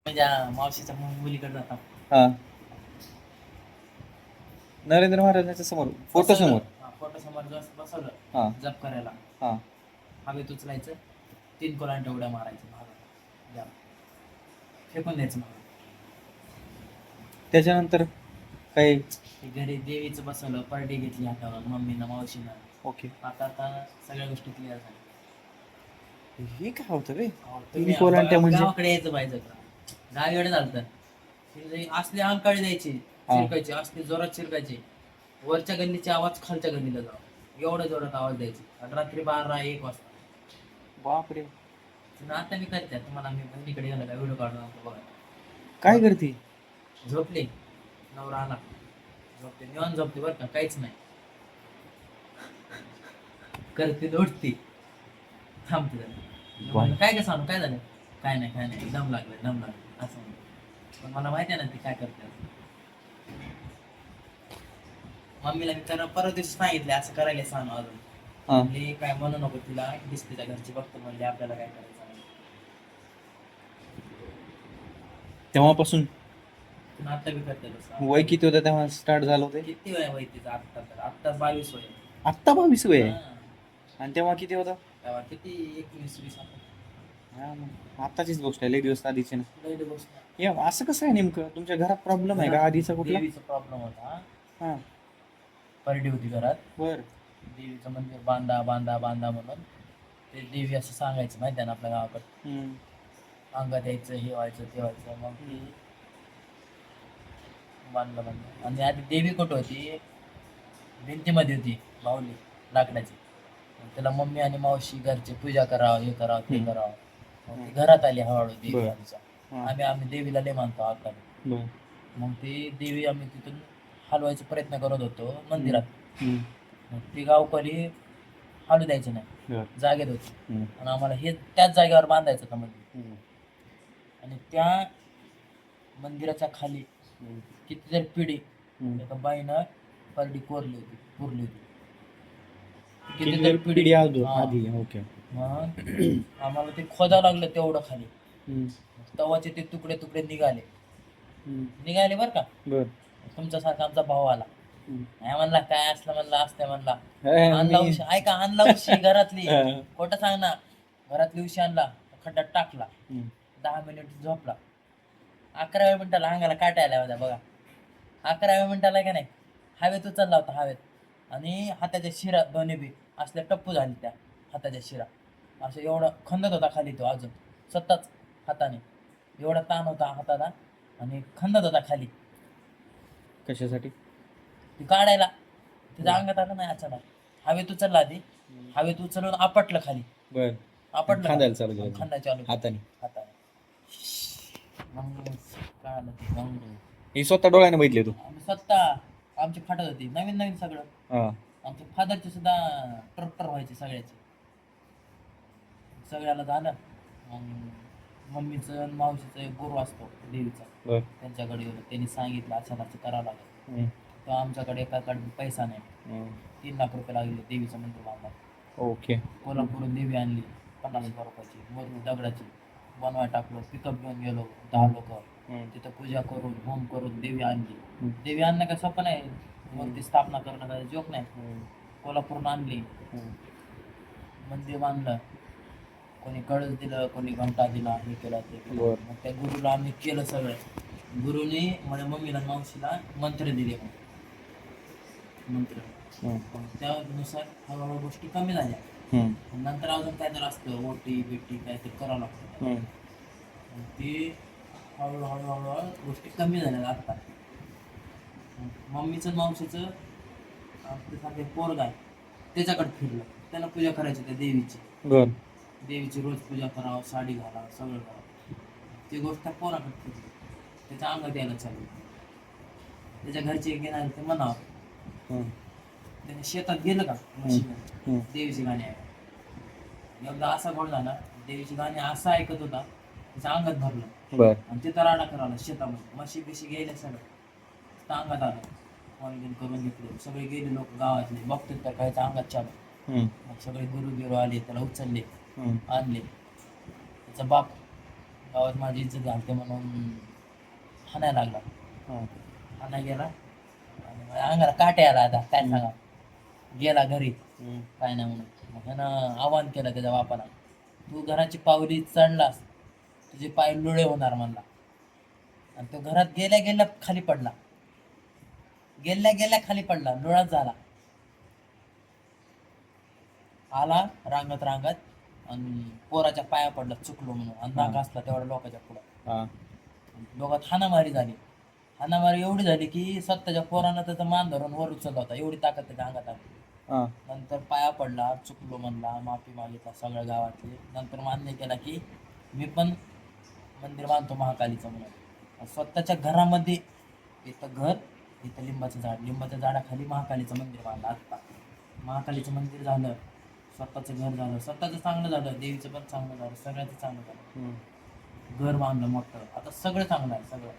माझ्या मावशीच्या मुलीकडे जातात. हा नरेंद्र महाराजांच्या समोर फोटो समोर फोटो समोर जस्ट बसवलं हा जप करायला, हा हवेत उचलायचं, 3 कोलांट्या उड्या मारायचं भागाला, फेकून द्यायचं मग. त्याच्यानंतर काही ते घरी देवीचं बसवलं, परडी घेतली हातावर मम्मीनं मावशीनं. ओके आता सगळ्या गोष्टी क्लिअर झाल्या. हे काय होतं रे तुम्ही कोलांट्या म्हणजे गावाकडे यायचं पाहिजे का? गावी एवढं झालं असले अंकाळी द्यायचे, चिरकायचे, असले जोरात चिरकायचे, वरच्या गल्लीचे आवाज खालच्या गल्लीला जाऊ, एवढं जोरात आवाज द्यायचे. आणि रात्री 12-1 वाजता. बापरे आता मी करते, तुम्हाला मी बहिणीकडे गेला का व्हिडिओ काढून बघा. काय करते झोपले, नवरा आला, झोपते निवांत झोपते बरं का, काहीच नाही करते, उठते, थांबते जरा. काय काय सांगू, काय झालं, काय नाही दम लागलं असं म्हणते. पण मला माहिती आहे ना ती काय करते. मम्मीला मी त्याला परत दिवशी सांगितले असं करायला सांग अजून. म्हणली काय म्हणू नको तिला, दिसते त्या घरची बघतो म्हणले, आपल्याला काय करायचं नाही. तेव्हापासून आता बी करते तसं. वय किती होतं तेव्हा स्टार्ट झालं होतं? किती वय तिचं? आत्ता 22 वय. आत्ता 22 वय आहे. हा. आणि तेव्हा किती होतं? तेव्हा किती 21-20 हा मग आत्ताचीच गोष्ट आहे, लई दिवस आधीची ना. लई गोष्ट. हे असं कसं आहे नेमकं? तुमच्या घरात प्रॉब्लेम आहे का आधीचा कुठला? देवीचा प्रॉब्लेम होता. हा परडी होती घरात. बर देवीचं मंदिर बांधा म्हणून ते देवी असं सांगायचं माहिती आहे ना आपल्या गावाकडे. अंगात यायचं, हे व्हायचं ते व्हायचं. मग ती बांधलं. आणि आधी देवी कुठं होती? भिंतीमध्ये होती, बाहुली लाकडाची. त्याला मम्मी आणि मावशी घरचे पूजा करावं, हे करावं ते करावं. मग ती घरात आली हळूहळू देवी आमच्या. आम्ही देवीला लय मानतो आकाने. मग ती देवी आम्ही तिथून हलवायचा प्रयत्न करत होतो मंदिरात. मग ती गावकरी हलू द्यायची नाही, जागेत होती. आणि आम्हाला हे त्याच जागेवर बांधायचं होतं मंदिर. आणि त्या मंदिराच्या खाली कितीतरी पिढी एका बाईनं परडी पुरली होती. कितीतरी पिढी आधी. ओके. मग आम्हाला ते खोदावं लागलं तेवढं खाली. तवाचे ते तुकडे निघाले बरं का. तुमच्यासारखा आमचा भाऊ आला, नाही म्हणला काय असलं, म्हणला असतं, म्हणला आणला उशी. ऐका, आणला उशी घरातली, खोटं सांग ना, घरातली उशी आणला, खड्ड्यात टाकला, 10 मिनिट झोपला. 11व्या मिनिटाला अंगाला काटा आल्या होत्या बघा. 11व्या मिनिटाला का नाही हवेत उचलला होता, हवेत. आणि हाताच्या शिरा दोन्ही बी असल्या टप्पू झाली त्या हाताच्या शिरा. असं एवढं खंदत होता खाली तो, अजून स्वतःच हाताने. एवढा ताण होता हाताला आणि खंदत होता खाली. कशासाठी? ती काढायला त्याच्या अंगात आलं नाही अचानक. हवेत उचलला आधी, हवेत उचलून आपटलं खाली. आपटलं, खांदायला चालू केलं. खंदा चालू हाताने. मग कळालं ते. मग हे स्वतः डोळ्याने बघितले तू? आम्ही स्वतः, आमची फाटत होती नवीन सगळं. आमच्या फादरचे सुद्धा ट्रॅक्टर व्हायचे सगळ्याला झालं. मग मम्मीचं आणि मावशीचं एक गुरु असतो देवीचा, त्यांच्याकडे गेलो. त्यांनी सांगितलं असं करावं लागेल. तर आमच्याकडे एकाकडे पैसा नाही. 3 लाख रुपये लागले देवीचं मंदिर बांधायला. ओके. कोल्हापूरून देवी आणली 50,000 रुपयाची, मोठी दगडाची बनवाय टाकलो. पिकअप घेऊन गेलो 10 लोक. तिथं पूजा करून होम करून देवी आणली. देवी आणणं काय सोपं नाही, मूर्ती स्थापना करणं काय जोक नाही. कोल्हापूरून आणली, मंदिर बांधलं. कोणी कळस दिलं, कोणी घंटा दिला, हे केलं ते केलं. मग त्या गुरुला आम्ही केलं सगळं. गुरुने माझ्या मम्मीला मावशीला मंत्र दिले. त्यानुसार हळूहळू गोष्टी कमी झाल्या. नंतर अजून काय तर असतं, ओटी बिटी काहीतरी करावं लागतं. ती हळूहळू गोष्टी कमी झाल्या. आता मम्मीचं मावशीचं आपल्यासारखे पोरग आहे, त्याच्याकडे फिरलं. त्यांना पूजा करायची त्या देवीची. देवीची रोज पूजा करावं, साडी घालावं, सगळं करावं. ती गोष्ट त्या पोराकडे फिरली. त्याच्या अंगात यायला चालू. त्याच्या घरचे घेणार ते म्हणावं. त्याने शेतात गेलं का म्हशीनं, देवीची गाणी ऐकत. एकदा असा गोड झाला, देवीची गाणी असं ऐकत होता, त्याच्या अंगात भरलं. आणि तिथं राडा करावला शेतामध्ये. म्हशी बिशी गेल्या सगळं अंगात आलं. ऑनलाईन करून घेतले सगळे, गेले लोक गावातले. बघतात तर काहीच्या अंगात चालू. मग सगळे गुरु आले, त्याला उचलले, आणले. त्याचा बाप गावात माझी इज्जत घालते म्हणून हाणायला लागला. हा. हाणाय गेला आणि माझ्या अंगाला काटे आला. आता काय सांगा, गेला घरी काय नाही म्हणून. मग त्यानं आवाहन केलं त्याच्या बापाला, तू घराची पावली चढलास तुझे पाय लुळे होणार म्हणला. आणि तो घरात गेल्या गेल्या खाली पडला, गेल्या गेल्या खाली पडला, लुळाच झाला. आला रांगत रांगत आणि पोराच्या पाया पडला, चुकलो म्हणून, आणि नाक घासला तेवढ्या लोकांच्या पुढं. दोघात हाणामारी झाली. हाणामारी एवढी झाली की स्वतःच्या पोरानं त्याचा मान धरून वर उचलला होता, एवढी ताकद त्याच्या अंगात आली. नंतर पाया पडला, चुकलो म्हणला, माफी मागितला सगळ्या गावातले. नंतर मान्य केला की मी पण मंदिर बांधतो महाकालीचं म्हणून. स्वतःच्या घरामध्ये इथं घर, इथं लिंबाचं झाड, लिंबाच्या झाडाखाली महाकालीचं मंदिर बांधलं. आत्ता महाकालीचं मंदिर झालं, स्वतःचं घर झालं, स्वतःचं चांगलं झालं, देवीचं पण चांगलं झालं, सगळ्याचं चांगलं झालं. घर बांधलं मोठं, आता सगळं चांगलं आहे सगळं.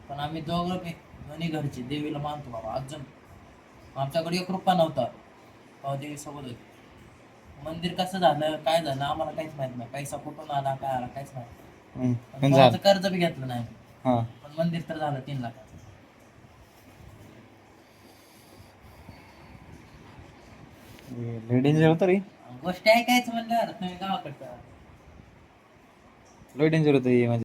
पण आम्ही दोन्ही घरचे देवीला मानतो बाबा अजून. आमच्याकडे एक रुपया नव्हता, देवी सोबत होती. मंदिर कसं झालं काय झालं आम्हाला काहीच माहित नाही, पैसा कुठून आला काय आला काहीच माहित. कोणाचं कर्ज बी घेतलं नाही, पण मंदिर तर झालं 3 लाखाचं. लय डेंजर होतं रे, गोष्टी ऐकायचं म्हणल्यावर तुम्ही गावाकडचं. लय डेंजर होतं हे म्हणजे.